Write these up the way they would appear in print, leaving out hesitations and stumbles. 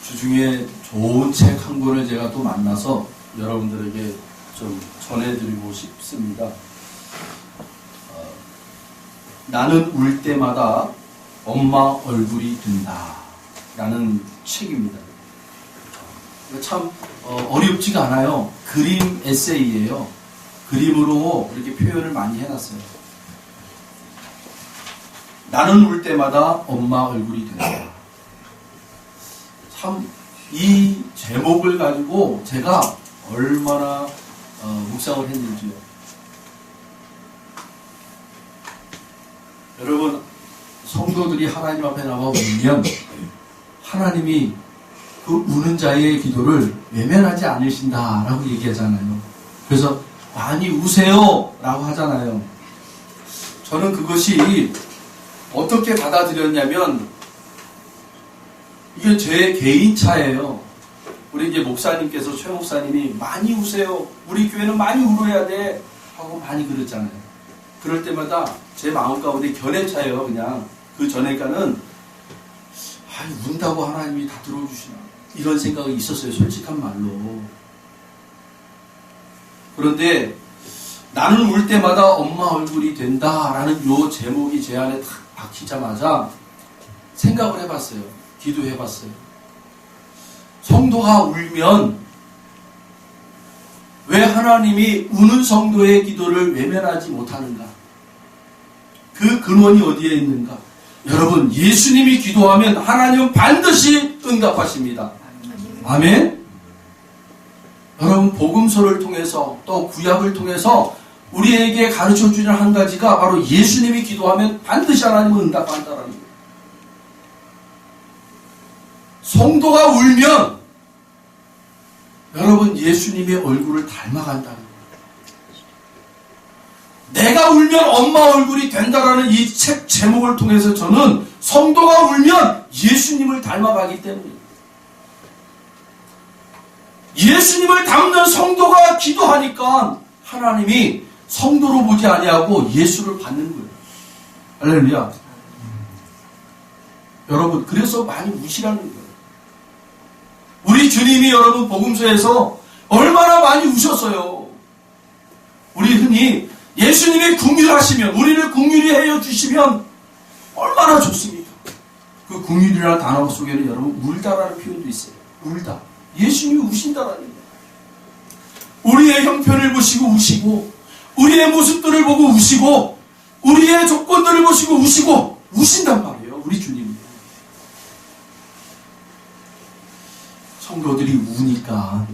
주중에 좋은 책 한 권을 제가 또 만나서 여러분들에게 좀 전해드리고 싶습니다. 나는 울 때마다 엄마 얼굴이 된다 라는 책입니다. 참 어렵지가 않아요. 그림 에세이예요. 그림으로 이렇게 표현을 많이 해놨어요. 나는 울 때마다 엄마 얼굴이 된다. 참 이 제목을 가지고 제가 얼마나 묵상을 했는지요. 여러분, 성도들이 하나님 앞에 나와 울면 하나님이 그 우는 자의 기도를 외면하지 않으신다라고 얘기하잖아요. 그래서 많이 우세요 라고 하잖아요. 저는 그것이 어떻게 받아들였냐면 이게 제 개인차예요. 우리 이제 목사님께서, 최 목사님이 많이 우세요. 우리 교회는 많이 울어야 돼. 하고 많이 그랬잖아요. 그럴 때마다 제 마음 가운데 견해차예요. 그냥 그 전에가는 운다고 하나님이 다 들어주시나 이런 생각이 있었어요. 솔직한 말로. 그런데 나는 울 때마다 엄마 얼굴이 된다라는 요 제목이 제 안에 딱 박히자마자 생각을 해봤어요. 기도해봤어요. 성도가 울면 왜 하나님이 우는 성도의 기도를 외면하지 못하는가? 그 근원이 어디에 있는가? 여러분, 예수님이 기도하면 하나님은 반드시 응답하십니다. 아멘? 여러분, 복음서를 통해서 또 구약을 통해서 우리에게 가르쳐주는 한 가지가 바로 예수님이 기도하면 반드시 하나님은 응답한다라는 거예요. 성도가 울면 여러분, 예수님의 얼굴을 닮아간다는 거예요. 내가 울면 엄마 얼굴이 된다라는 이 책 제목을 통해서 저는 성도가 울면 예수님을 닮아가기 때문입니다. 예수님을 닮는 성도가 기도하니까 하나님이 성도로 보지 아니하고 예수를 받는 거예요. 할렐루야. 여러분, 그래서 많이 우시라는 거예요. 우리 주님이 여러분 복음서에서 얼마나 많이 우셨어요. 우리 흔히 예수님이 긍휼하시면, 우리를 긍휼히 헤어 주시면 얼마나 좋습니까? 그 긍휼이라는 단어 속에는 여러분 울다라는 표현도 있어요. 울다. 예수님이 우신다라는 거예요. 우리의 형편을 보시고 우시고, 우리의 모습들을 보고 우시고, 우리의 조건들을 보시고 우시고, 우신단 말이에요. 우리 주님이. 성도들이 우니까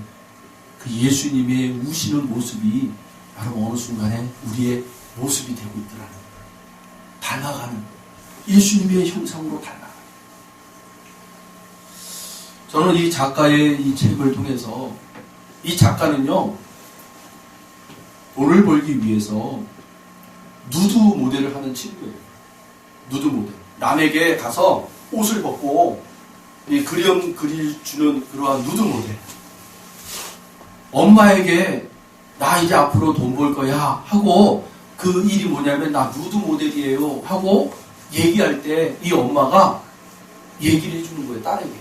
그 예수님의 우시는 모습이 여러분 어느 순간에 우리의 모습이 되고 있더라는 거예요. 닮아가는, 예수님의 형상으로 닮아가는. 저는 이 작가의 이 책을 통해서, 이 작가는요 돈을 벌기 위해서 누드 모델을 하는 친구예요. 누드 모델. 남에게 가서 옷을 벗고 이 그림 그려주는 그러한 누드 모델. 엄마에게 나 이제 앞으로 돈 벌 거야 하고, 그 일이 뭐냐면 나 누드 모델이에요 하고 얘기할 때 이 엄마가 얘기를 해주는 거예요. 딸에게.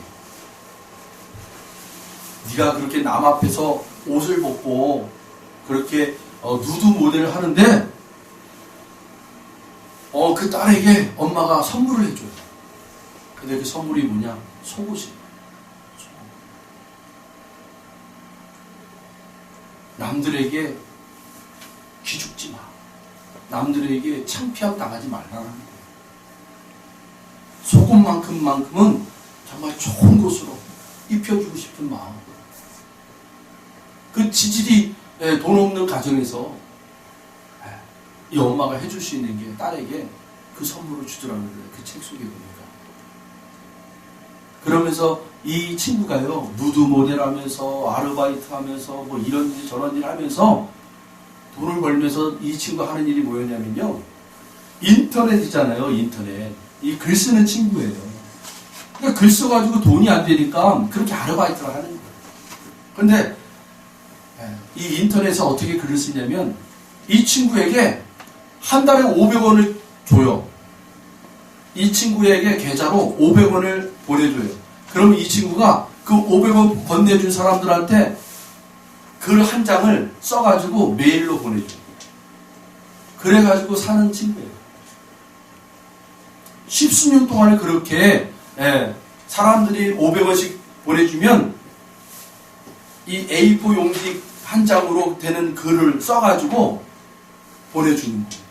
네가 그렇게 남 앞에서 옷을 벗고 그렇게 누드 모델을 하는데 그 딸에게 엄마가 선물을 해줘요. 근데 그 선물이 뭐냐? 속옷이에요. 남들에게 기죽지 마. 남들에게 창피함 당하지 말라는 거예요. 속옷만큼은 정말 좋은 것으로 입혀주고 싶은 마음. 그 지질이 돈 없는 가정에서 이 엄마가 해줄 수 있는 게 딸에게 그 선물을 주더라는 거예요. 그 책 속에 보니까. 그러면서 이 친구가요, 누드 모델 하면서, 아르바이트 하면서, 뭐 이런 일 저런 일 하면서 돈을 벌면서 이 친구가 하는 일이 뭐였냐면요, 인터넷이잖아요, 인터넷. 이 글 쓰는 친구예요. 그러니까 글 써가지고 돈이 안 되니까 그렇게 아르바이트를 하는 거예요. 근데 이 인터넷에서 어떻게 글을 쓰냐면, 이 친구에게 한 달에 500원을 줘요. 이 친구에게 계좌로 500원을 보내줘요. 그러면 이 친구가 그 500원 건네준 사람들한테 글 한 장을 써가지고 메일로 보내줘요. 그래가지고 사는 친구예요. 십수년 동안에 그렇게 사람들이 500원씩 보내주면 이 A4 용지 한 장으로 되는 글을 써가지고 보내주는 거예요.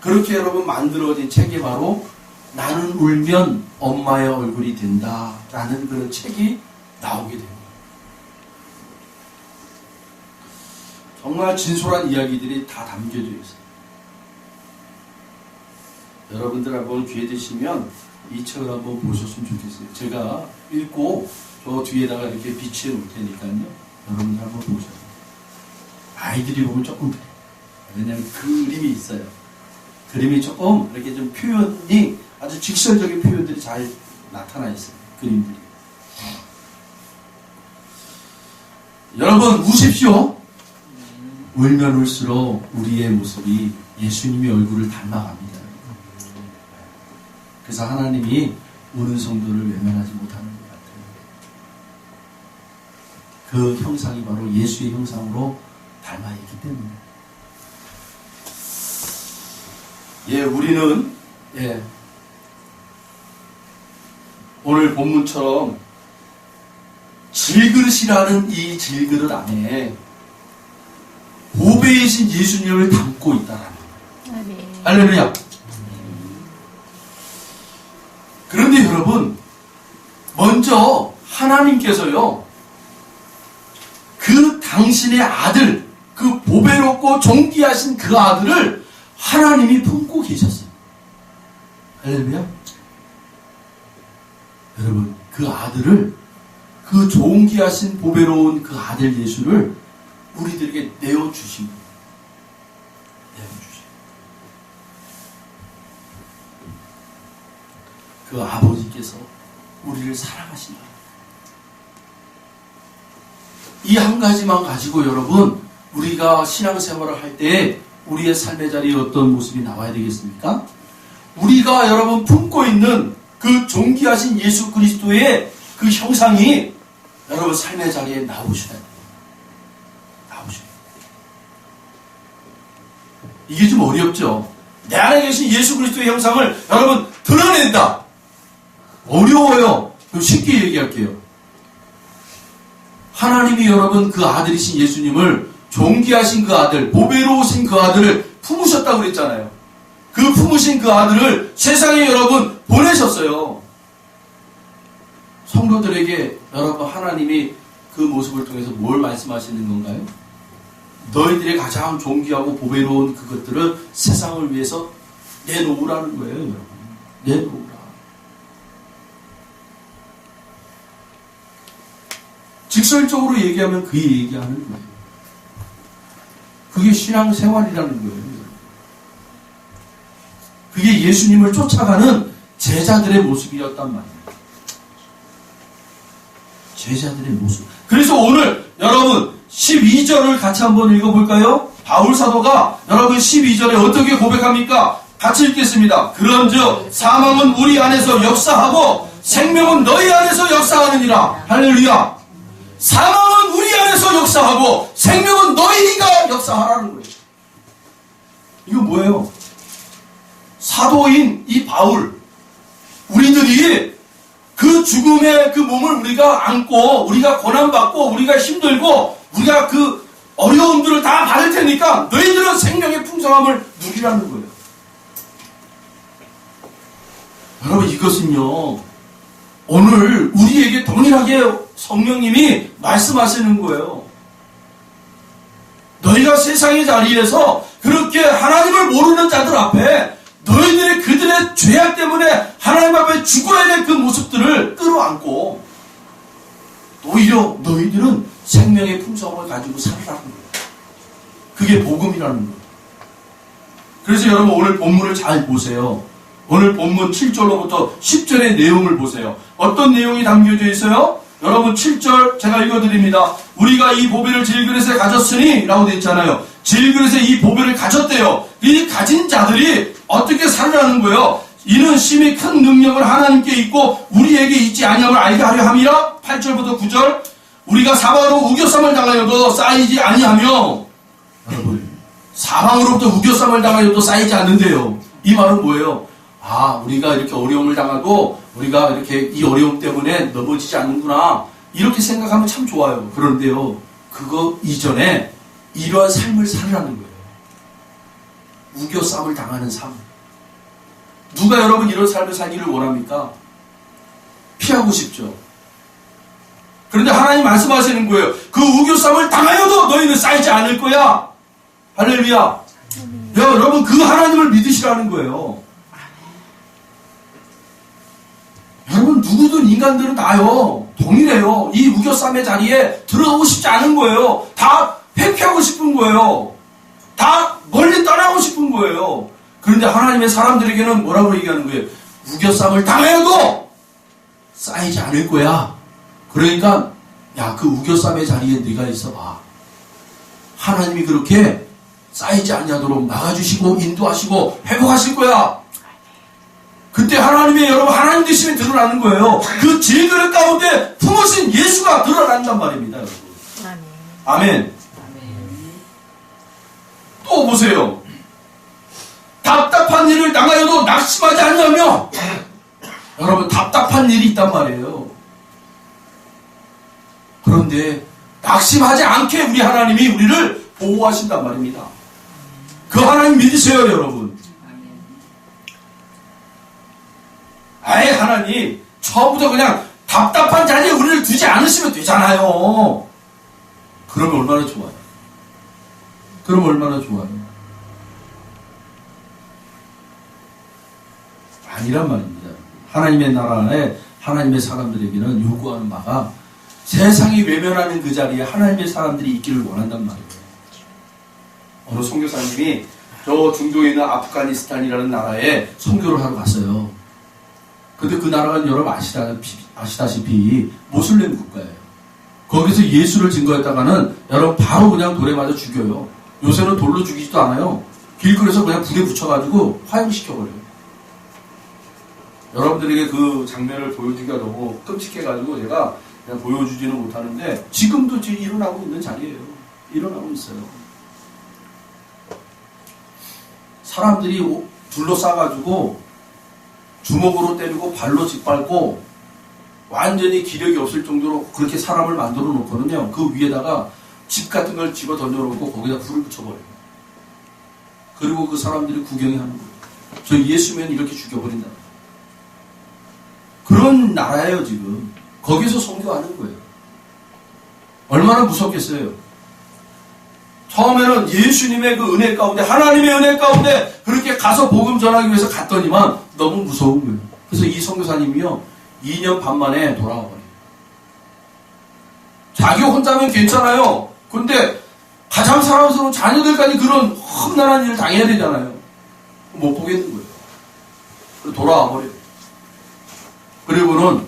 그렇게 여러분 만들어진 책이 바로 나는 울면 엄마의 얼굴이 된다 라는 그런 책이 나오게 됩니다. 정말 진솔한 이야기들이 다 담겨져 있어요. 여러분들 한번 기회 되시면 이 책을 한번 보셨으면 좋겠어요. 제가 읽고 저 뒤에다가 이렇게 비치해 놓을 테니까요. 여러분들 한번 보셔요. 아이들이 보면 조금 그래요. 왜냐하면 그림이 있어요. 그림이 조금 이렇게 좀 표현이 아주 직설적인 표현들이 잘 나타나 있어요. 그림들이. 여러분 우십시오. 울면 울수록 우리의 모습이 예수님의 얼굴을 닮아갑니다. 그래서 하나님이 우는 성도를 외면하지 못하는 것 같아요. 그 형상이 바로 예수의 형상으로 닮아있기 때문에. 우리는 오늘 본문처럼 질그릇이라는 이 질그릇 안에 보배이신 예수님을 담고 있다라는 거예요. 할렐루야. 그런데 여러분, 먼저 하나님께서요, 그 당신의 아들, 그 보배롭고 존귀하신 그 아들을 하나님이 품고 계셨어요. 할렐루야. 여러분, 그 아들을, 그 존귀하신 보배로운 그 아들 예수를 우리들에게 내어주신 거예요. 그 아버지께서 우리를 사랑하신다. 이 한 가지만 가지고 여러분, 우리가 신앙생활을 할 때 우리의 삶의 자리에 어떤 모습이 나와야 되겠습니까? 우리가 여러분 품고 있는 그 존귀하신 예수 그리스도의 그 형상이 여러분 삶의 자리에 나오셔야 돼요. 나오셔야 돼요. 이게 좀 어렵죠? 내 안에 계신 예수 그리스도의 형상을 여러분 드러낸다. 어려워요. 그럼 쉽게 얘기할게요. 하나님이 여러분 그 아들이신 예수님을 존귀하신 그 아들, 보배로우신 그 아들을 품으셨다고 그랬잖아요. 그 품으신 그 아들을 세상에 여러분 보내셨어요. 성도들에게 여러분 하나님이 그 모습을 통해서 뭘 말씀하시는 건가요? 너희들의 가장 존귀하고 보배로운 그것들을 세상을 위해서 내놓으라는 거예요. 여러분. 내놓으라. 직설적으로 얘기하면 그 얘기하는 거예요. 그게 신앙생활이라는 거예요. 그게 예수님을 쫓아가는 제자들의 모습이었단 말이에요. 제자들의 모습. 그래서 오늘 여러분 12절을 같이 한번 읽어볼까요? 바울 사도가 여러분 12절에 어떻게 고백합니까? 같이 읽겠습니다. 그런즉 사망은 우리 안에서 역사하고 생명은 너희 안에서 역사하느니라. 할렐루야. 사망은 우리 안에서 역사하고 생명은 너희가 역사하라는 거예요. 이거 뭐예요? 사도인 이 바울, 우리들이 그 죽음의 그 몸을 우리가 안고 우리가 고난받고 우리가 힘들고 우리가 그 어려움들을 다 받을 테니까 너희들은 생명의 풍성함을 누리라는 거예요. 여러분 이것은요 오늘 우리에게 동일하게 성령님이 말씀하시는 거예요. 너희가 세상의 자리에서 그렇게 하나님을 모르는 자들 앞에 너희들이 그들의 죄악 때문에 하나님 앞에 죽어야 될 그 모습들을 끌어안고 오히려 너희들은 생명의 풍성을 가지고 살라는 거예요. 그게 복음이라는 거예요. 그래서 여러분 오늘 본문을 잘 보세요. 오늘 본문 7절로부터 10절의 내용을 보세요. 어떤 내용이 담겨져 있어요? 여러분 7절 제가 읽어드립니다. 우리가 이 보배를 질그릇에 가졌으니 라고 되어 있잖아요. 질그릇에 이 보배를 가졌대요. 이 가진 자들이 어떻게 살으라는 거예요? 이는 심히 큰 능력을 하나님께 있고 우리에게 있지 아니함을 알게 하려 함이라. 8절부터 9절. 우리가 사방으로 우겨쌈을 당하여도 쌓이지 아니하며, 여러분 사방으로부터 우겨쌈을 당하여도 쌓이지 않는데요. 이 말은 뭐예요? 우리가 이렇게 어려움을 당하고 우리가 이렇게 이 어려움 때문에 넘어지지 않는구나, 이렇게 생각하면 참 좋아요. 그런데요, 그거 이전에 이러한 삶을 살으라는 거예요. 우겨쌈을 당하는 삶. 누가 여러분 이런 삶을 살기를 원합니까? 피하고 싶죠. 그런데 하나님 말씀하시는 거예요. 그 우겨쌈을 당하여도 너희는 쌓이지 않을 거야. 할렐루야. 여러분 그 하나님을 믿으시라는 거예요. 여러분 누구든 인간들은 다요 동일해요. 이 우겨쌈의 자리에 들어가고 싶지 않은 거예요. 다 회피하고 싶은 거예요. 다 멀리 떠나고 싶은 거예요. 그런데 하나님의 사람들에게는 뭐라고 얘기하는 거예요? 우겨쌈을 당하여도 쌓이지 않을 거야. 그러니까 그 우겨쌈의 자리에 네가 있어봐. 하나님이 그렇게 쌓이지 않도록 막아주시고 인도하시고 회복하실 거야. 그때 하나님의 여러분 하나님 되심이 드러나는 거예요. 그 질그릇 가운데 품으신 예수가 드러난단 말입니다. 여러분. 아멘. 또 보세요. 답답한 일을 당하여도 낙심하지 않냐며. 여러분 답답한 일이 있단 말이에요. 그런데 낙심하지 않게 우리 하나님이 우리를 보호하신단 말입니다. 그 하나님 믿으세요, 여러분. 아예 하나님 처음부터 그냥 답답한 자리에 우리를 두지 않으시면 되잖아요. 그러면 얼마나 좋아요. 그럼 얼마나 좋아요. 아니란 말입니다. 하나님의 나라에 하나님의 사람들에게는 요구하는 바가 세상이 외면하는 그 자리에 하나님의 사람들이 있기를 원한단 말이에요. 어느 선교사님이 저 중동에 있는 아프가니스탄이라는 나라에 선교를 하러 갔어요. 근데 그 나라는 여러분 아시다시피 모슬렘 국가예요. 거기서 예수를 증거했다가는 여러분 바로 그냥 돌에 맞아 죽여요. 요새는 돌로 죽이지도 않아요. 길거리에서 그냥 불에 붙여가지고 화형시켜버려요. 여러분들에게 그 장면을 보여주기가 너무 끔찍해가지고 제가 그냥 보여주지는 못하는데 지금도 지금 일어나고 있는 자리예요. 일어나고 있어요. 사람들이 둘러싸가지고 주먹으로 때리고 발로 짓밟고 완전히 기력이 없을 정도로 그렇게 사람을 만들어 놓거든요. 그 위에다가 집 같은 걸 집어 던져놓고 거기다 불을 붙여버려요. 그리고 그 사람들이 구경이 하는 거예요. 저 예수면 이렇게 죽여버린다. 그런 나라예요 지금. 거기서 선교하는 거예요. 얼마나 무섭겠어요. 처음에는 예수님의 그 은혜 가운데, 하나님의 은혜 가운데 그렇게 가서 복음 전하기 위해서 갔더니만 너무 무서운 거예요. 그래서 이 선교사님이요 2년 반 만에 돌아와 버려요. 자기 혼자면 괜찮아요. 근데 가장 사랑스러운 자녀들까지 그런 험난한 일을 당해야 되잖아요. 못 보겠는 거예요. 그래서 돌아와 버려요. 그리고는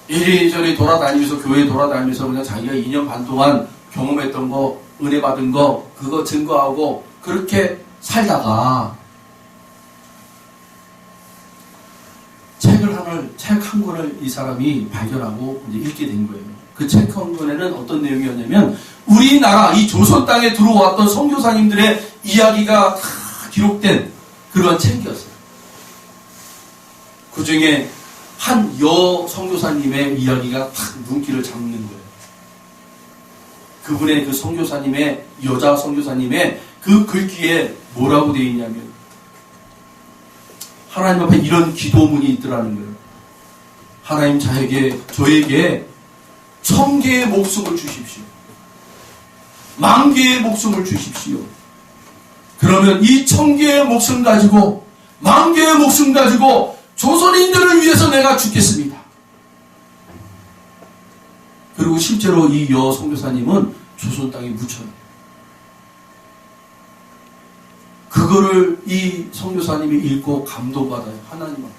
이리저리 돌아다니면서 교회 돌아다니면서 그냥 자기가 2년 반 동안 경험했던 거, 은혜 받은 거, 그거 증거하고 그렇게 살다가 책 한 권을 이 사람이 발견하고 이제 읽게 된 거예요. 그 책 한 권에는 어떤 내용이었냐면 우리나라 이 조선 땅에 들어왔던 선교사님들의 이야기가 다 기록된 그런 책이었어요. 그 중에 한 선교사님의 이야기가 탁 눈길을 잡는 거예요. 그분의 그 선교사님의 여자 선교사님의 그 글귀에 뭐라고 되어 있냐면 하나님 앞에 이런 기도문이 있더라는 거예요. 하나님 저에게 1000개의 목숨을 주십시오. 10,000개의 목숨을 주십시오. 그러면 이 1000개의 목숨 가지고 10,000개의 목숨 가지고 조선인들을 위해서 내가 죽겠습니다. 그리고 실제로 이 선교사님은 조선 땅에 묻혀요. 그거를 이 선교사님이 읽고 감동받아요. 하나님 앞에.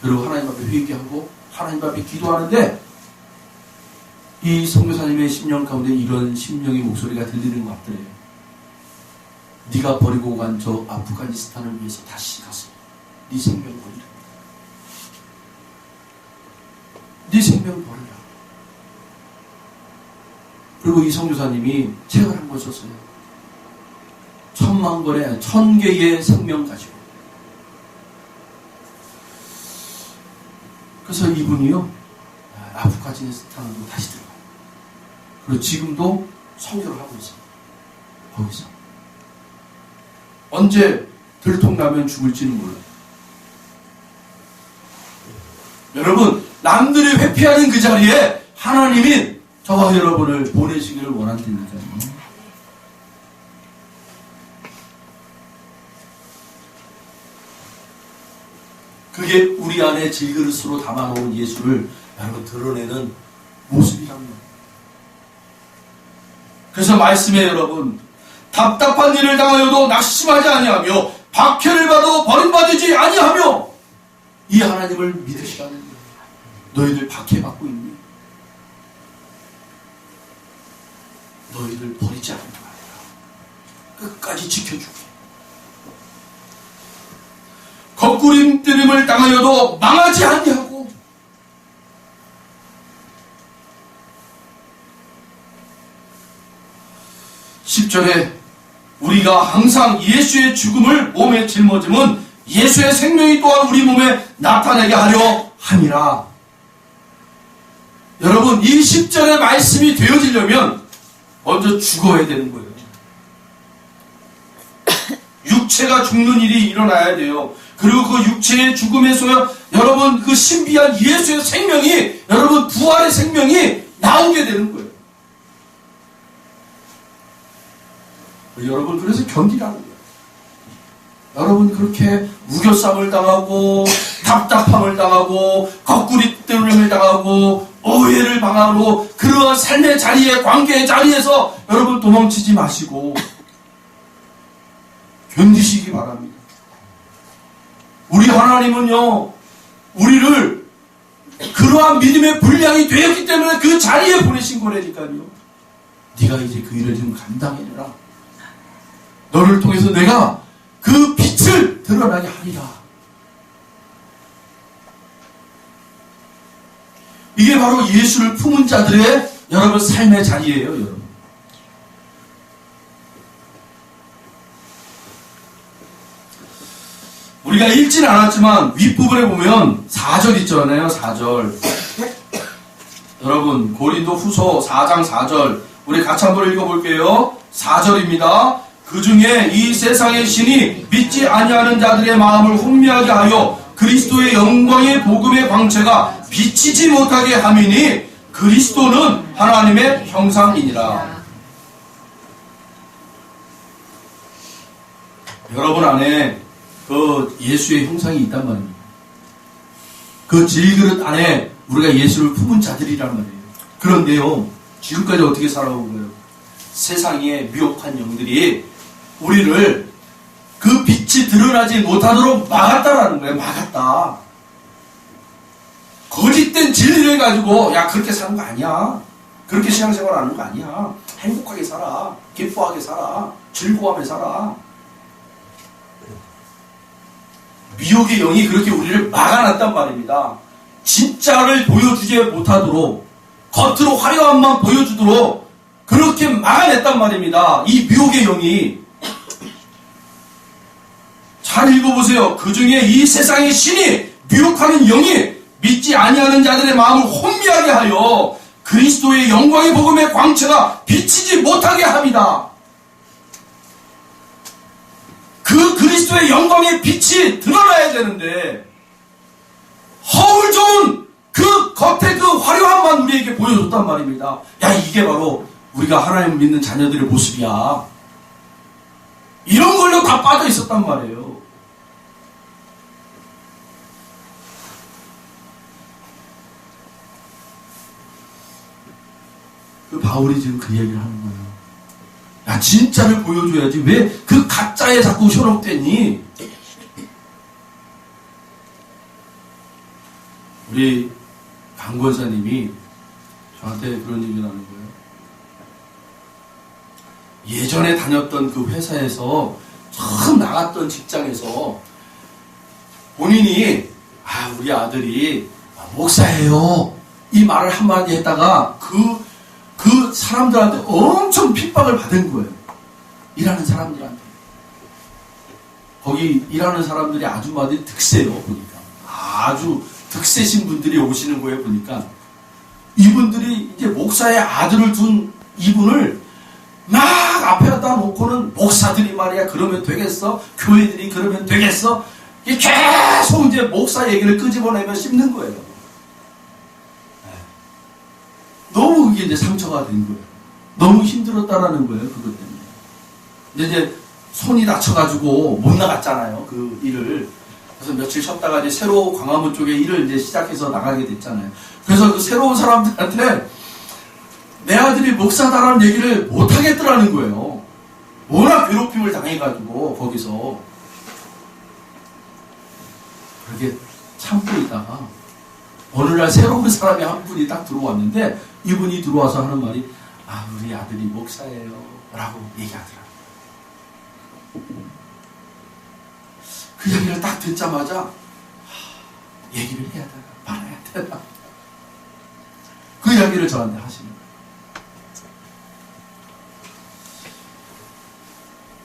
그리고 하나님 앞에 회개하고 하나님 앞에 기도하는데 이 선교사님의 심령 가운데 이런 심령의 목소리가 들리는 것 같더래요. 네가 버리고 간 저 아프가니스탄을 위해서 다시 가서 네 생명 버리라. 네 생명 버리라. 그리고 이 선교사님이 책을 한 권 썼어요. 10,000개의 생명 가지고. 그래서 이분이요, 아프가니스탄으로 다시 들어가요. 그리고 지금도 선교를 하고 있어요. 거기서. 언제 들통나면 죽을지는 몰라요. 여러분, 남들이 회피하는 그 자리에 하나님이 저와 여러분을 보내시기를 원한다니까요. 그게 우리 안에 질그릇으로 담아놓은 예수를 여러분 드러내는 모습이랍니다. 그래서 말씀에 여러분, 답답한 일을 당하여도 낙심하지 아니하며 박해를 받아 버림받지 아니하며 이 하나님을 믿으시라는 거예요. 너희들 박해받고 있니? 너희들 버리지 않는다. 끝까지 지켜주게. 거꾸림뜨림을 당하여도 망하지 아니하고 (10절에) 우리가 항상 예수의 죽음을 몸에 짊어짐은 예수의 생명이 또한 우리 몸에 나타나게 하려 함이라. 여러분, 이 10절의 말씀이 되어지려면 먼저 죽어야 되는 거예요. 육체가 죽는 일이 일어나야 돼요. 그리고 그 육체의 죽음에서 여러분 그 신비한 예수의 생명이, 여러분 부활의 생명이 나오게 되는 거예요. 여러분, 그래서 견디라는 거예요. 여러분, 그렇게 우겨쌈을 당하고 답답함을 당하고 거꾸리뜨림을 당하고 오해를 당하고 그러한 삶의 자리에, 관계의 자리에서 여러분 도망치지 마시고 견디시기 바랍니다. 우리 하나님은요, 우리를 그러한 믿음의 분량이 되었기 때문에 그 자리에 보내신 거라니까요. 네가 이제 그 일을 좀 감당해내라. 너를 통해서 내가 그 빛을 드러나게 하리라. 이게 바로 예수를 품은 자들의 여러분 삶의 자리예요, 여러분. 우리가 읽지는 않았지만 윗부분에 보면 4절 있잖아요. 4절. 여러분, 고린도 후서 4장 4절 우리 같이 한번 읽어볼게요. 4절입니다. 그 중에 이 세상의 신이 믿지 아니하는 자들의 마음을 혼미하게 하여 그리스도의 영광의 복음의 광채가 비치지 못하게 함이니 그리스도는 하나님의 형상이니라. 여러분 안에 그 예수의 형상이 있단 말입니다. 그 질그릇 안에 우리가 예수를 품은 자들이란 말이에요. 그런데요, 지금까지 어떻게 살아온 거예요? 세상의 미혹한 영들이 우리를 그 빛이 드러나지 못하도록 막았다라는 거예요. 막았다. 거짓된 진리를 가지고 야, 그렇게 사는 거 아니야. 그렇게 신앙생활 하는 거 아니야. 행복하게 살아. 기뻐하게 살아. 즐거워하며 살아. 미혹의 영이 그렇게 우리를 막아놨단 말입니다. 진짜를 보여주지 못하도록, 겉으로 화려함만 보여주도록 그렇게 막아냈단 말입니다. 이 미혹의 영이. 잘 읽어보세요. 그 중에 이 세상의 신이, 미혹하는 영이 믿지 아니하는 자들의 마음을 혼미하게 하여 그리스도의 영광의 복음의 광채가 비치지 못하게 합니다. 그 그리스도의 영광의 빛이 드러나야 되는데 허울 좋은 그 겉에 그 화려함만 우리에게 보여줬단 말입니다. 야, 이게 바로 우리가 하나님 믿는 자녀들의 모습이야. 이런 걸로 다 빠져 있었단 말이에요. 그 바울이 지금 그 얘기를 하는 거예요. 야, 진짜를 보여줘야지. 왜 그 가짜에 자꾸 현혹됐니? 우리 강 권사님이 저한테 그런 얘기를 하는 거예요. 예전에 다녔던 그 회사에서 처음 나갔던 직장에서 본인이 우리 아들이 목사예요 이 말을 한마디 했다가 그 사람들한테 엄청 핍박을 받은 거예요. 일하는 사람들한테. 거기 일하는 사람들이 아줌마들이 득세요. 보니까 아주 득세신 분들이 오시는 거예요. 보니까 이분들이 이제 목사의 아들을 둔 이분을 막 앞에다 놓고는 목사들이 말이야 그러면 되겠어? 교회들이 그러면 되겠어? 이게 계속 이제 목사 얘기를 끄집어내며 씹는 거예요. 너무 그게 이제 상처가 된 거예요. 너무 힘들었다라는 거예요. 그것 때문에. 이제 손이 다쳐가지고 못 나갔잖아요. 그 일을. 그래서 며칠 쉬었다가 이제 새로 광화문 쪽에 일을 이제 시작해서 나가게 됐잖아요. 그래서 그 새로운 사람들한테 내 아들이 목사다라는 얘기를 못 하겠더라는 거예요. 워낙 괴롭힘을 당해가지고 거기서 그렇게 참고 있다가 어느 날 새로운 사람이 한 분이 딱 들어왔는데 이분이 들어와서 하는 말이 우리 아들이 목사예요 라고 얘기하더라고요. 그 얘기를 딱 듣자마자 얘기를 해야 되나 말아야 되나 그 이야기를 저한테 하시는 거예요.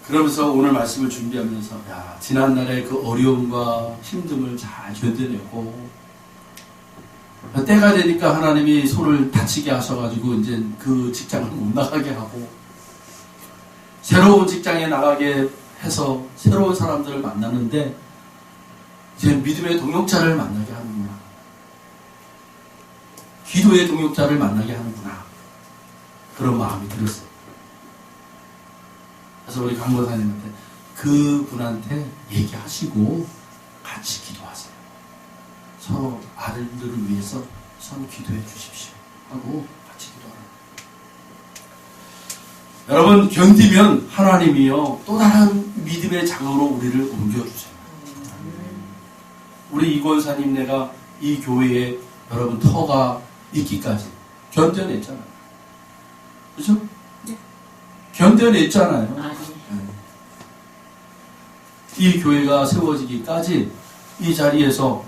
그러면서 오늘 말씀을 준비하면서 지난날의 그 어려움과 힘듦을 잘 견뎌내고 때가 되니까 하나님이 손을 다치게 하셔가지고 이제 그 직장을 못 나가게 하고 새로운 직장에 나가게 해서 새로운 사람들을 만나는데 이제 믿음의 동역자를 만나게 하는구나. 기도의 동역자를 만나게 하는구나. 그런 마음이 들었어요. 그래서 우리 강권사님한테 그분한테 얘기하시고 같이 기도하세요. 서로 아들들을 위해서 서로 기도해 주십시오 하고 같이 기도하라. 여러분 견디면 하나님이요 또 다른 믿음의 장으로 우리를 옮겨주세요. 우리 이권사님 내가 이 교회에 여러분 터가 있기까지 견뎌냈잖아요. 그렇죠? 네. 견뎌냈잖아요. 네. 이 교회가 세워지기까지 이 자리에서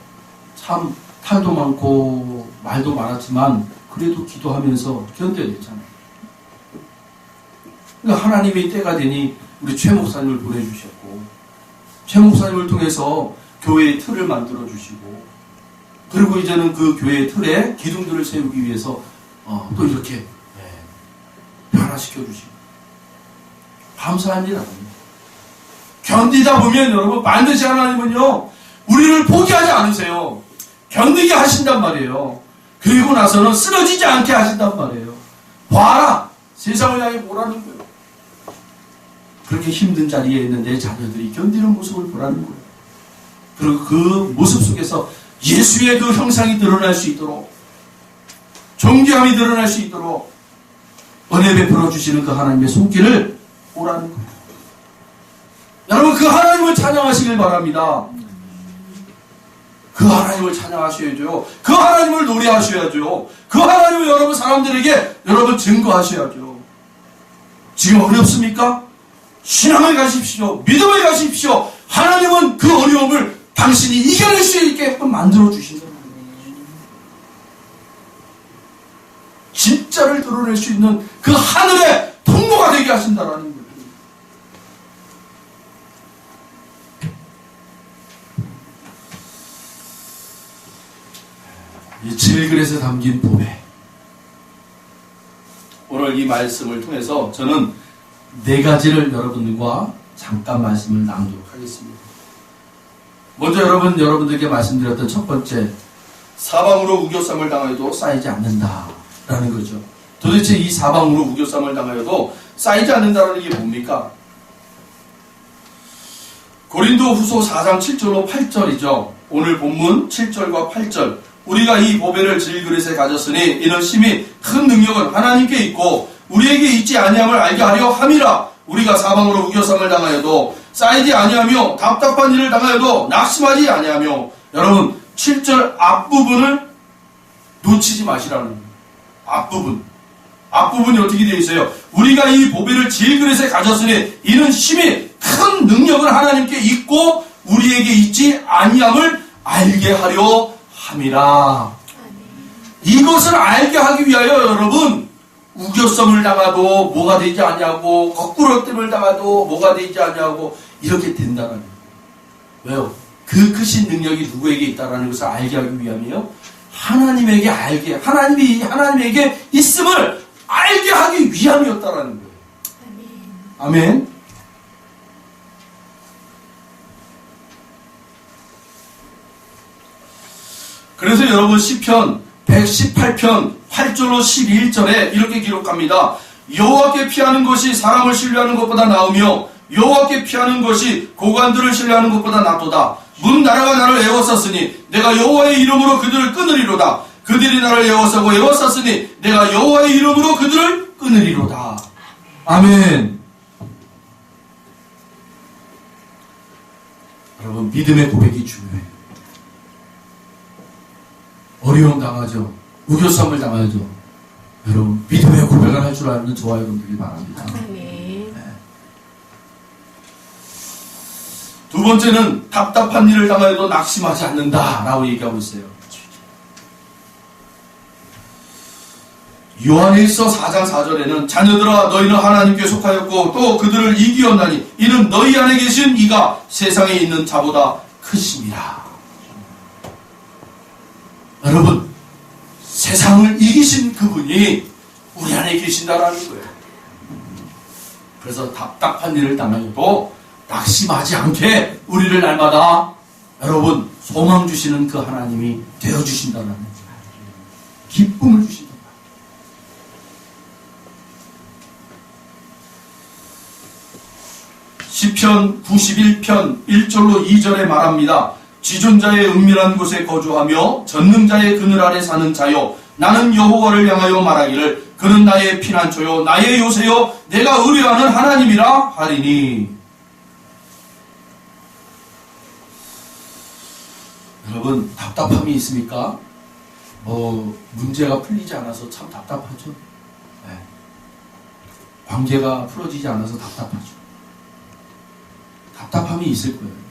참 탈도 많고 말도 많았지만 그래도 기도하면서 견뎌냈잖아요. 그러니까 하나님의 때가 되니 우리 최 목사님을 보내주셨고 최 목사님을 통해서 교회의 틀을 만들어 주시고 그리고 이제는 그 교회의 틀에 기둥들을 세우기 위해서 또 이렇게 변화시켜 주시고 감사한 일 아닙니다. 견디다 보면 여러분 반드시 하나님은요 우리를 포기하지 않으세요. 견디게 하신단 말이에요. 그리고 나서는 쓰러지지 않게 하신단 말이에요. 봐라 세상을 향해 보라는 거예요. 그렇게 힘든 자리에 있는 내 자녀들이 견디는 모습을 보라는 거예요. 그리고 그 모습 속에서 예수의 그 형상이 드러날 수 있도록 존귀함이 드러날 수 있도록 은혜 베풀어 주시는 그 하나님의 손길을 보라는 거예요. 여러분 그 하나님을 찬양하시길 바랍니다. 그 하나님을 찬양하셔야죠. 그 하나님을 노래하셔야죠. 그 하나님을 여러분 사람들에게 여러분 증거하셔야죠. 지금 어렵습니까? 신앙을 가십시오. 믿음을 가십시오. 하나님은 그 어려움을 당신이 이겨낼 수 있게끔 만들어 주신다. 진짜를 드러낼 수 있는 그 하늘의 통로가 되게 하신다라는 거예요. 이 질글에서 담긴 보배. 오늘 이 말씀을 통해서 저는 4가지를 여러분과 잠깐 말씀을 나누도록 하겠습니다. 먼저 여러분들께 말씀드렸던 첫 번째, 사방으로 우겨쌈을 당하여도 쌓이지 않는다라는 거죠. 도대체 이 사방으로 우겨쌈을 당하여도 쌓이지 않는다는 게 뭡니까? 고린도 후소 4장 7절로 8절이죠. 오늘 본문 7절과 8절. 우리가 이 보배를 질그릇에 가졌으니 이는 심히 큰 능력은 하나님께 있고 우리에게 있지 아니함을 알게 하려 함이라. 우리가 사방으로 우겨쌈을 당하여도 쌓이지 아니하며 답답한 일을 당하여도 낙심하지 아니하며. 여러분 7절 앞부분을 놓치지 마시라는 거예요. 앞부분. 앞부분이 어떻게 되어 있어요? 우리가 이 보배를 질그릇에 가졌으니 이는 심히 큰 능력을 하나님께 있고 우리에게 있지 아니함을 알게 하려 함이라. 이것을 알게 하기 위하여 여러분 우겨썸을 당하도 뭐가 되지 않냐고, 거꾸로 뜸을 당하도 뭐가 되지 않냐고 이렇게 된다는 거예요. 왜요? 그 크신 능력이 누구에게 있다라는 것을 알게 하기 위함이에요. 하나님에게 하나님에게 있음을 알게 하기 위함이었다라는 거예요. 아멘. 그래서 여러분 시편 118편 8절로 11절에 이렇게 기록합니다. 여호와께 피하는 것이 사람을 신뢰하는 것보다 나으며 여호와께 피하는 것이 고관들을 신뢰하는 것보다 낫도다. 문 나라가 나를 에워쌌으니 내가 여호와의 이름으로 그들을 끊으리로다. 그들이 나를 에워싸고 에워쌌으니 내가 여호와의 이름으로 그들을 끊으리로다. 아멘. 여러분 믿음의 고백이 중요해요. 어려움 당하죠. 우겨쌈을 당하죠. 여러분 믿음의 고백을 할 줄 아는 저와 여러분들이 바랍니다. 네. 두 번째는 답답한 일을 당하여도 낙심하지 않는다라고 얘기하고 있어요. 요한일서 4장 4절에는 자녀들아 너희는 하나님께 속하였고 또 그들을 이기었나니 이는 너희 안에 계신 이가 세상에 있는 자보다 크심이라. 여러분 세상을 이기신 그분이 우리 안에 계신다라는 거예요. 그래서 답답한 일을 당해도 낙심하지 않게 우리를 날마다 여러분 소망 주시는 그 하나님이 되어주신다는 거예요. 기쁨을 주신다. 시편 91편 1절로 2절에 말합니다. 지존자의 은밀한 곳에 거주하며 전능자의 그늘 아래 사는 자요 나는 여호와를 향하여 말하기를 그는 나의 피난처요 나의 요새요 내가 의뢰하는 하나님이라 하리니. 여러분 답답함이 있습니까? 문제가 풀리지 않아서 참 답답하죠. 네. 관계가 풀어지지 않아서 답답하죠. 답답함이 있을 거예요.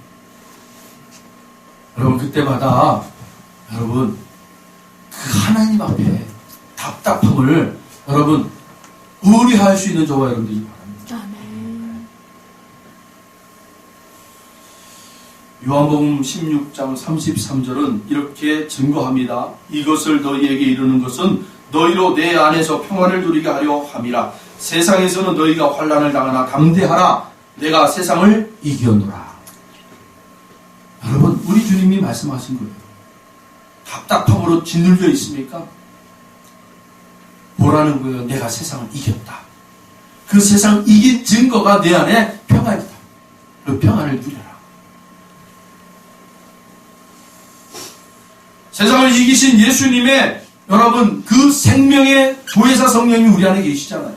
여러분 그때마다 여러분 그 하나님 앞에 답답함을 여러분 의뢰할 수 있는 저와 여러분들이 바랍니다. 아멘. 요한복음 16장 33절은 이렇게 증거합니다. 이것을 너희에게 이루는 것은 너희로 내 안에서 평안을 누리게 하려 함이라. 세상에서는 너희가 환난을 당하나 담대하라. 내가 세상을 이기었노라. 여러분 우리 주님이 말씀하신 거예요. 답답함으로 짓눌려 있습니까? 보라는 거예요. 내가 세상을 이겼다. 그 세상 이긴 증거가 내 안에 평안이다. 그 평안을 누려라. 세상을 이기신 예수님의 여러분 그 생명의 보혜사 성령이 우리 안에 계시잖아요.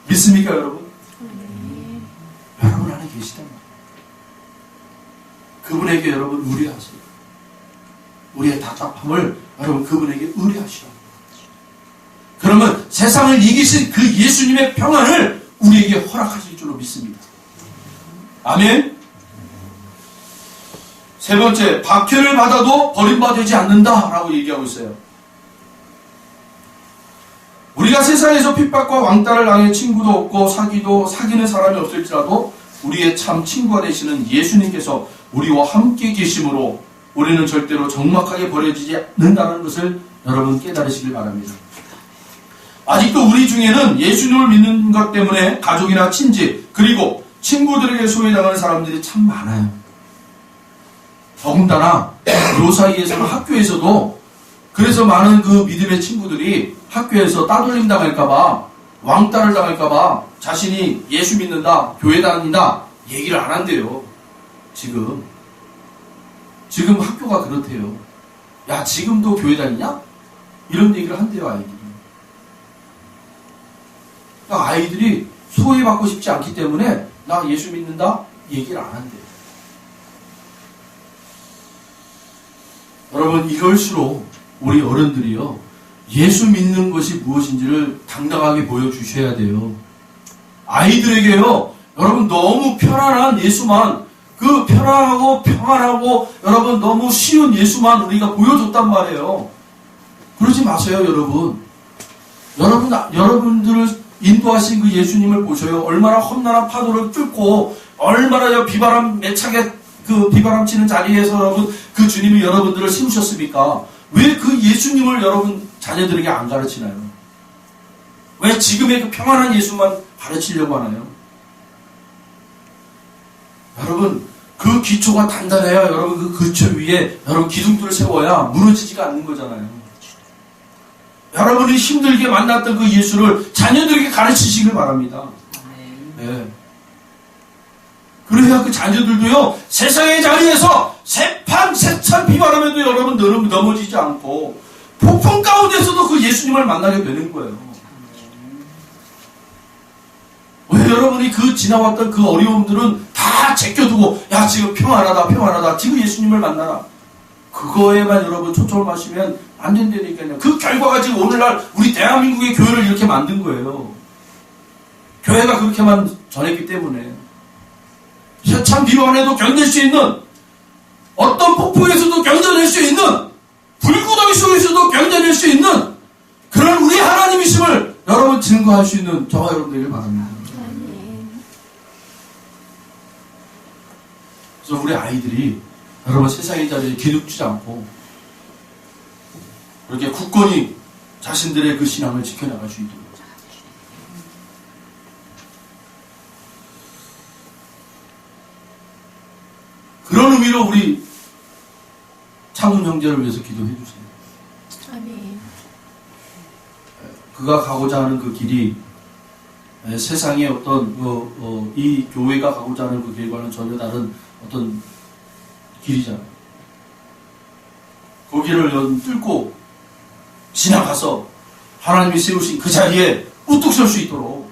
믿습니까 여러분? 여러분 안에 계시단 말이에요. 그분에게 여러분 의뢰하세요. 우리의 답답함을 여러분 그분에게 의뢰하시라고. 그러면 세상을 이기신 그 예수님의 평안을 우리에게 허락하실 줄로 믿습니다. 아멘. 세 번째, 박해를 받아도 버림받지 않는다라고 얘기하고 있어요. 우리가 세상에서 핍박과 왕따를 당해 친구도 없고 사귀는 사람이 없을지라도 우리의 참 친구가 되시는 예수님께서 우리와 함께 계심으로 우리는 절대로 적막하게 버려지지 않는다는 것을 여러분 깨달으시길 바랍니다. 아직도 우리 중에는 예수님을 믿는 것 때문에 가족이나 친지 그리고 친구들에게 소외당하는 사람들이 참 많아요. 더군다나 요 사이에서는 학교에서도 그래서 많은 그 믿음의 친구들이 학교에서 따돌림 당할까봐 왕따를 당할까봐 자신이 예수 믿는다, 교회 다닌다 얘기를 안 한대요. 지금 학교가 그렇대요. 야 지금도 교회 다니냐? 이런 얘기를 한대요 아이들이. 그러니까 아이들이 소외받고 싶지 않기 때문에 나 예수 믿는다 얘기를 안 한대요. 여러분 이럴수록 우리 어른들이요 예수 믿는 것이 무엇인지를 당당하게 보여주셔야 돼요. 아이들에게요, 여러분 너무 편안한 예수만, 그 편안하고 평안하고 여러분 너무 쉬운 예수만 우리가 보여줬단 말이에요. 그러지 마세요, 여러분. 여러분들을 인도하신 그 예수님을 보셔요. 얼마나 험난한 파도를 뚫고 얼마나 비바람 매차게 그 비바람 치는 자리에서 여러분 그 주님이 여러분들을 세우셨습니까? 왜 그 예수님을 여러분 자녀들에게 안 가르치나요? 왜 지금의 그 평안한 예수만 가르치려고 하나요? 여러분 그 기초가 단단해야 여러분 그 기초 위에 여러분 기둥들을 세워야 무너지지가 않는 거잖아요. 여러분이 힘들게 만났던 그 예수를 자녀들에게 가르치시길 바랍니다. 네. 그래야 그 자녀들도요, 세상의 자리에서 세찬 비바람에도 여러분 넘어지지 않고, 폭풍 가운데서도 그 예수님을 만나게 되는 거예요. 왜 여러분이 그 지나왔던 그 어려움들은 다 제껴두고, 야, 지금 평안하다. 지금 예수님을 만나라. 그거에만 여러분 초점을 마시면 안 된다니까요. 그 결과가 지금 오늘날 우리 대한민국의 교회를 이렇게 만든 거예요. 교회가 그렇게만 전했기 때문에. 세찬 비바람에도 견딜 수 있는, 어떤 폭풍에서도 견뎌낼 수 있는, 불구덩이 속에서도 견뎌낼 수 있는 그런 우리 하나님이심을 여러분 증거할 수 있는 저와 여러분 되길 바랍니다. 그래서 우리 아이들이 여러분 세상의 자리에 기죽지 않고 이렇게 굳건히 자신들의 그 신앙을 지켜나갈 수 있도록. 그런 의미로 우리 창훈 형제를 위해서 기도해 주세요. 아멘. 그가 가고자 하는 그 길이 세상의 어떤 이 교회가 가고자 하는 그 길과는 전혀 다른 어떤 길이잖아요. 그 길을 뚫고 지나가서 하나님이 세우신 그 자리에 우뚝 설 수 있도록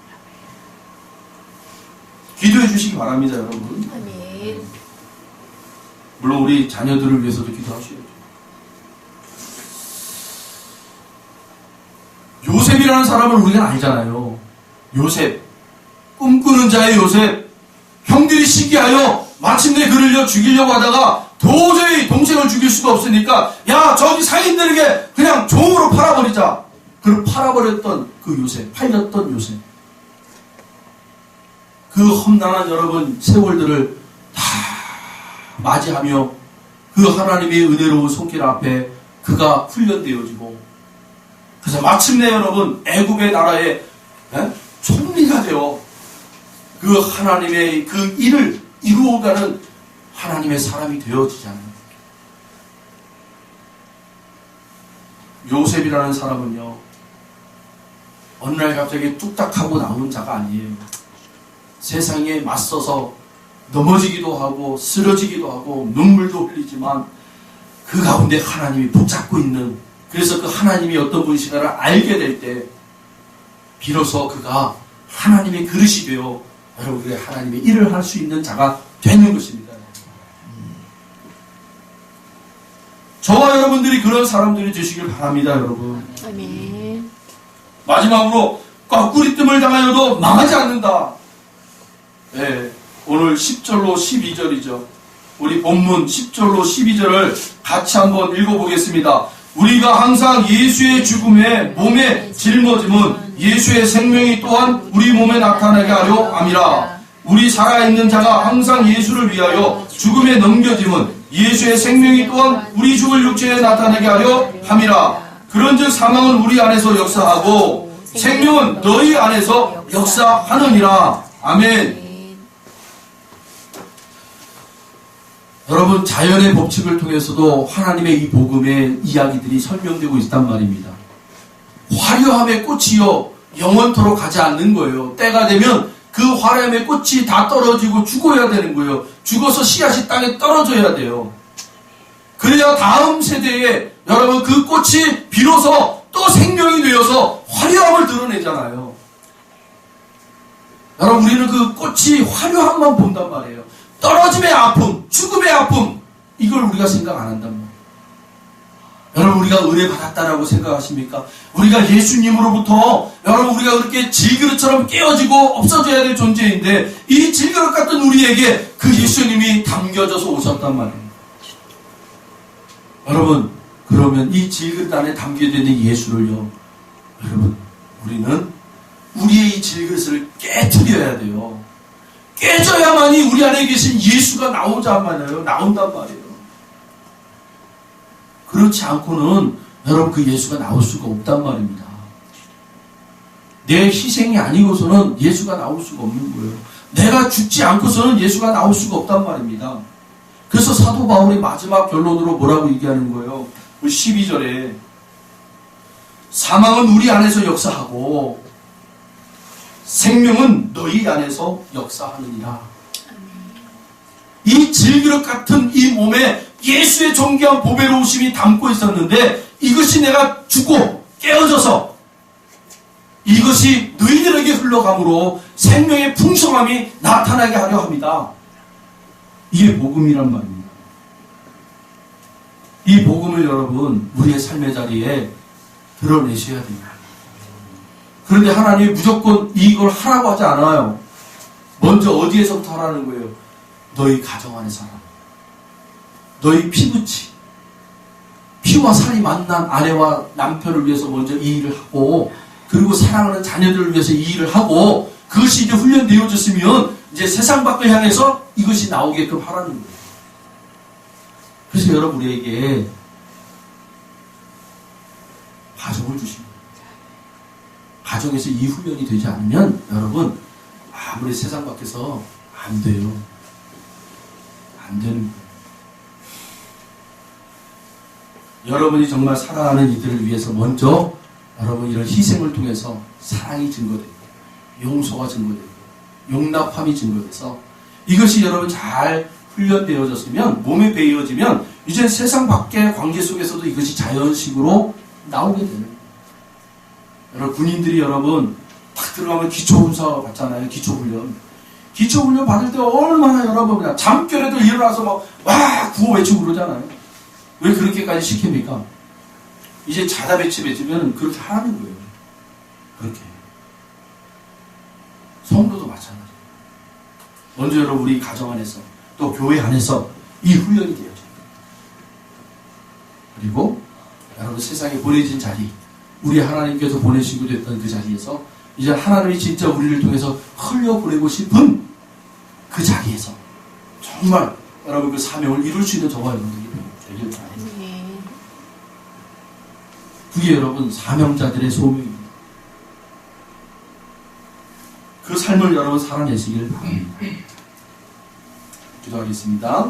기도해 주시기 바랍니다, 여러분. 아멘. 물론 우리 자녀들을 위해서도 기도하셔야죠. 요셉이라는 사람을 우리가 알잖아요. 요셉, 꿈꾸는 자의 요셉. 형들이 시기하여 마침내 그를 죽이려고 하다가 도저히 동생을 죽일 수가 없으니까 야, 저기 상인들에게 그냥 종으로 팔아버리자. 그를 팔아버렸던 그 요셉, 팔렸던 요셉. 그 험난한 여러분 세월들을 다 맞이하며 그 하나님의 은혜로운 손길 앞에 그가 훈련되어지고, 그래서 마침내 여러분 애굽의 나라의 총리가 되어 그 하나님의 그 일을 이루어가는 하나님의 사람이 되어지잖아요. 요셉이라는 사람은요, 어느 날 갑자기 뚝딱하고 나오는 자가 아니에요. 세상에 맞서서 넘어지기도 하고 쓰러지기도 하고 눈물도 흘리지만 그 가운데 하나님이 붙잡고 있는, 그래서 그 하나님이 어떤 분이신가를 알게 될 때 비로소 그가 하나님의 그릇이 되어 여러분들의 하나님의 일을 할 수 있는 자가 되는 것입니다. 저와 여러분들이 그런 사람들이 되시길 바랍니다, 여러분. 아멘. 마지막으로 꽉꾸리 뜸을 당하여도 망하지 않는다. 네, 오늘 10절로 12절이죠. 우리 본문 10절로 12절을 같이 한번 읽어보겠습니다. 우리가 항상 예수의 죽음에 몸에 짊어짐은 예수의 생명이 또한 우리 몸에 나타나게 하려 함이라. 우리 살아있는 자가 항상 예수를 위하여 죽음에 넘겨짐은 예수의 생명이 또한 우리 죽을 육체에 나타나게 하려 함이라. 그런즉 사망은 우리 안에서 역사하고 생명은 너희 안에서 역사하느니라. 아멘. 여러분, 자연의 법칙을 통해서도 하나님의 이 복음의 이야기들이 설명되고 있단 말입니다. 화려함의 꽃이요 영원토록 가지 않는 거예요. 때가 되면 그 화려함의 꽃이 다 떨어지고 죽어야 되는 거예요. 죽어서 씨앗이 땅에 떨어져야 돼요. 그래야 다음 세대에 여러분 그 꽃이 비로소 또 생명이 되어서 화려함을 드러내잖아요. 여러분, 우리는 그 꽃이 화려함만 본단 말이에요. 떨어짐의 아픔, 죽음의 아픔, 이걸 우리가 생각 안 한단 말이에요. 여러분 우리가 은혜 받았다라고 생각하십니까? 우리가 예수님으로부터 여러분 우리가 그렇게 질그릇처럼 깨어지고 없어져야 될 존재인데 이 질그릇 같은 우리에게 그 예수님이 담겨져서 오셨단 말이에요. 여러분 그러면 이 질그릇 안에 담겨져 있는 예수를요, 여러분 우리는 우리의 이 질그릇을 깨트려야 돼요. 깨져야만이 우리 안에 계신 예수가 나온단 말이에요. 그렇지 않고는 여러분 그 예수가 나올 수가 없단 말입니다. 내 희생이 아니고서는 예수가 나올 수가 없는 거예요. 내가 죽지 않고서는 예수가 나올 수가 없단 말입니다. 그래서 사도 바울이 마지막 결론으로 뭐라고 얘기하는 거예요? 12절에 사망은 우리 안에서 역사하고 생명은 너희 안에서 역사하느니라. 이 질그릇 같은 이 몸에 예수의 존귀한 보배로우심이 담고 있었는데 이것이 내가 죽고 깨어져서 이것이 너희들에게 흘러감으로 생명의 풍성함이 나타나게 하려 합니다. 이게 복음이란 말입니다. 이 복음을 여러분 우리의 삶의 자리에 드러내셔야 됩니다. 그런데 하나님이 무조건 이걸 하라고 하지 않아요. 먼저 어디에서부터 하라는 거예요? 너희 가정 안에서 하라. 너희 피부치, 피와 살이 만난 아내와 남편을 위해서 먼저 이 일을 하고, 그리고 사랑하는 자녀들을 위해서 이 일을 하고, 그것이 이제 훈련되어졌으면 이제 세상 밖을 향해서 이것이 나오게끔 하라는 거예요. 그래서 여러분 우리에게 가정을 주십니다. 가정에서 이 훈련이 되지 않으면 여러분 아무리 세상 밖에서 안 돼요. 안 되는 거예요. 여러분이 정말 사랑하는 이들을 위해서 먼저 여러분 이런 희생을 통해서 사랑이 증거되고 용서가 증거되고 용납함이 증거돼서 이것이 여러분 잘 훈련되어졌으면 몸에 배어지면 이제 세상 밖의 관계 속에서도 이것이 자연식으로 나오게 되는 거예요. 여러분 군인들이 여러분 딱 들어가면 기초훈사 받잖아요. 기초훈련. 기초훈련 받을 때 얼마나 여러분 그냥 잠결에도 일어나서 막 와 구호 외치고 그러잖아요. 왜 그렇게까지 시킵니까? 이제 자다 배치면 그렇게 하는 거예요. 그렇게. 성도도 마찬가지예요. 먼저 여러분 우리 가정 안에서 또 교회 안에서 이 훈련이 되어져요. 그리고 여러분 세상에 보내진 자리, 우리 하나님께서 보내시고 됐던 그 자리에서 이제 하나님이 진짜 우리를 통해서 흘려보내고 싶은 그 자리에서 정말 여러분 그 사명을 이룰 수 있는 저와 여러분들이 되길 바랍니다. 그게 여러분 사명자들의 소명입니다. 그 삶을 여러분 살아내시길 바랍니다. 기도하겠습니다.